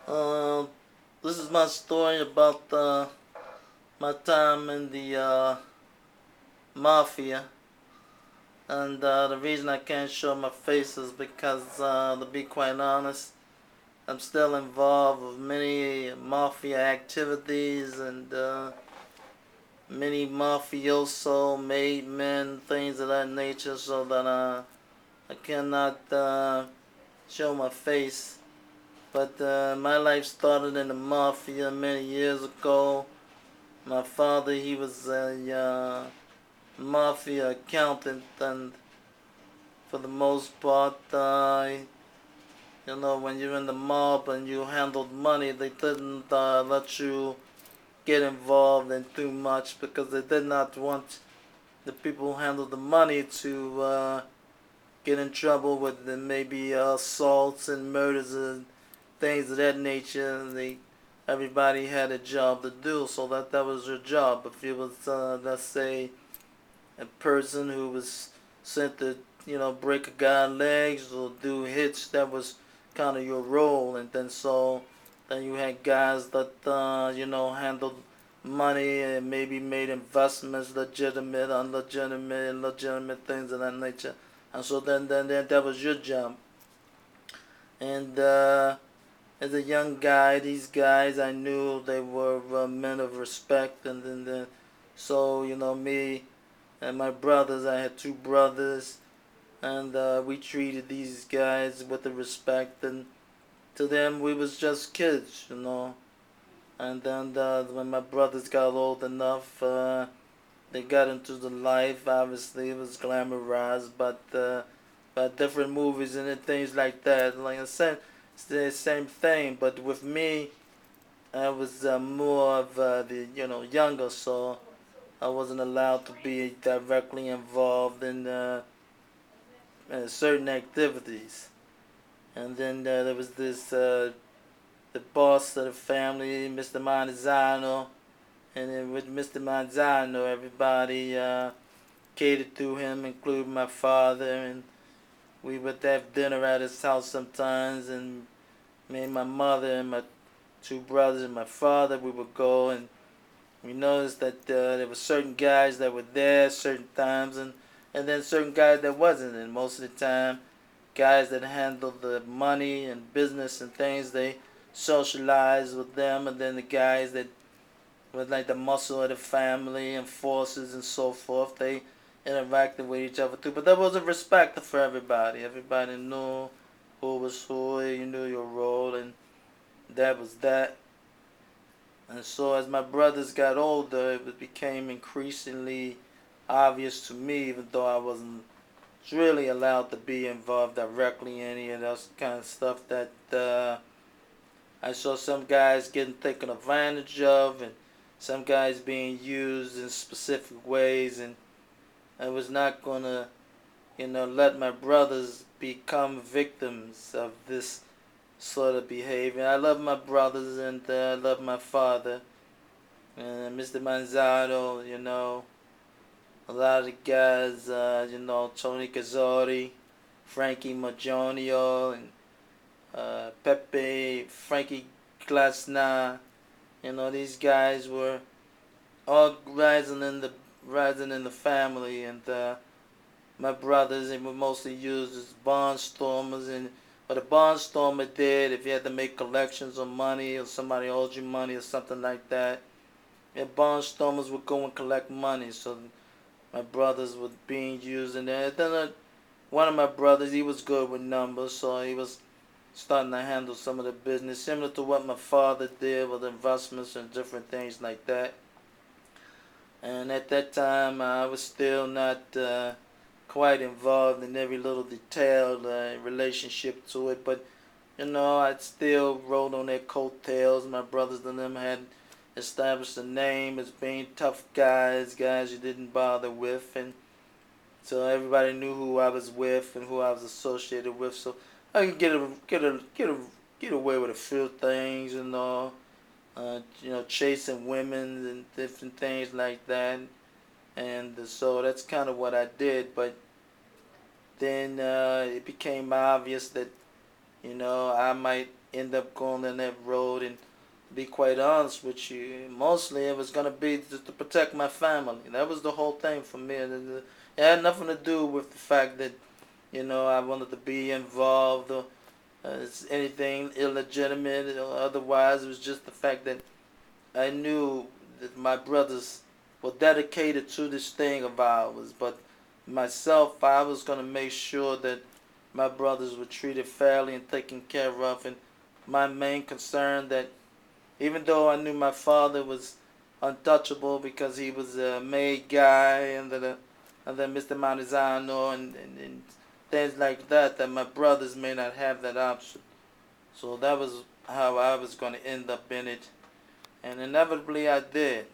Uh, this is my story about my time in the Mafia. And the reason I can't show my face is because, to be quite honest, I'm still involved with many Mafia activities and many mafioso made men, things of that nature, so that I cannot show my face. But my life started in the Mafia many years ago. My father, he was a Mafia accountant, and for the most part, when you're in the mob and you handled money, they didn't let you get involved in too much because they did not want the people who handled the money to get in trouble with maybe assaults and murders and things of that nature. Everybody had a job to do, so that was your job. If it was, let's say, a person who was sent to, break a guy's legs or do hits, that was kind of your role. And then you had guys that, handled money and maybe made investments, legitimate, unlegitimate, and legitimate things of that nature. And so then that was your job. And as a young guy, these guys, I knew they were men of respect. And then, so, me and my brothers, I had two brothers, and we treated these guys with the respect, and to them we was just kids. And then when my brothers got old enough, they got into the life. Obviously, it was glamorized, but by different movies and things like that. Like I said, it's the same thing. But with me, I was more of the younger, so I wasn't allowed to be directly involved in certain activities. And then there was this the boss of the family, Mr. Manzano, and then with Mr. Manzano, everybody catered to him, including my father, and we would have dinner at his house sometimes, and me and my mother and my two brothers and my father, we would go, and we noticed that there were certain guys that were there certain times, and then certain guys that wasn't, and most of the time, guys that handled the money and business and things, they socialized with them, and then the guys that were like the muscle of the family and forces and so forth, they interacted with each other too. But there was a respect for everybody. Everybody knew who was who. You knew your role, and that was that. And so as my brothers got older, it became increasingly obvious to me, even though I wasn't really allowed to be involved directly in any of that kind of stuff, that I saw some guys getting taken advantage of, and some guys being used in specific ways, and I was not gonna, let my brothers become victims of this sort of behavior. I love my brothers, and I love my father, and Mr. Manzano, a lot of the guys, Tony Cazzari, Frankie Maggionio, and Pepe, Frankie Glasna. These guys were all rising in the family, and my brothers, they were mostly used as barnstormers. And what a barnstormer did, if you had to make collections of money or somebody owed you money or something like that, yeah, barnstormers would go and collect money. So my brothers were being used in there. Then one of my brothers, he was good with numbers, so he was starting to handle some of the business, similar to what my father did with investments and different things like that. And at that time, I was still not quite involved in every little detail relationship to it, but I still rode on their coattails. My brothers and them had established a name as being tough guys you didn't bother with, and so everybody knew who I was with and who I was associated with. So I could get away with a few things, chasing women and different things like that. And so that's kind of what I did. But then it became obvious that I might end up going down that road. And to be quite honest with you, mostly it was gonna be just to protect my family. That was the whole thing for me. It had nothing to do with the fact that I wanted to be involved or anything illegitimate or otherwise. It was just the fact that I knew that my brothers were dedicated to this thing of ours, but myself, I was going to make sure that my brothers were treated fairly and taken care of. And my main concern that even though I knew my father was untouchable because he was a made guy and then Mr. Manizano and things like that, that my brothers may not have that option. So that was how I was going to end up in it. And inevitably I did.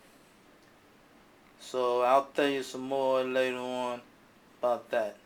So I'll tell you some more later on about that.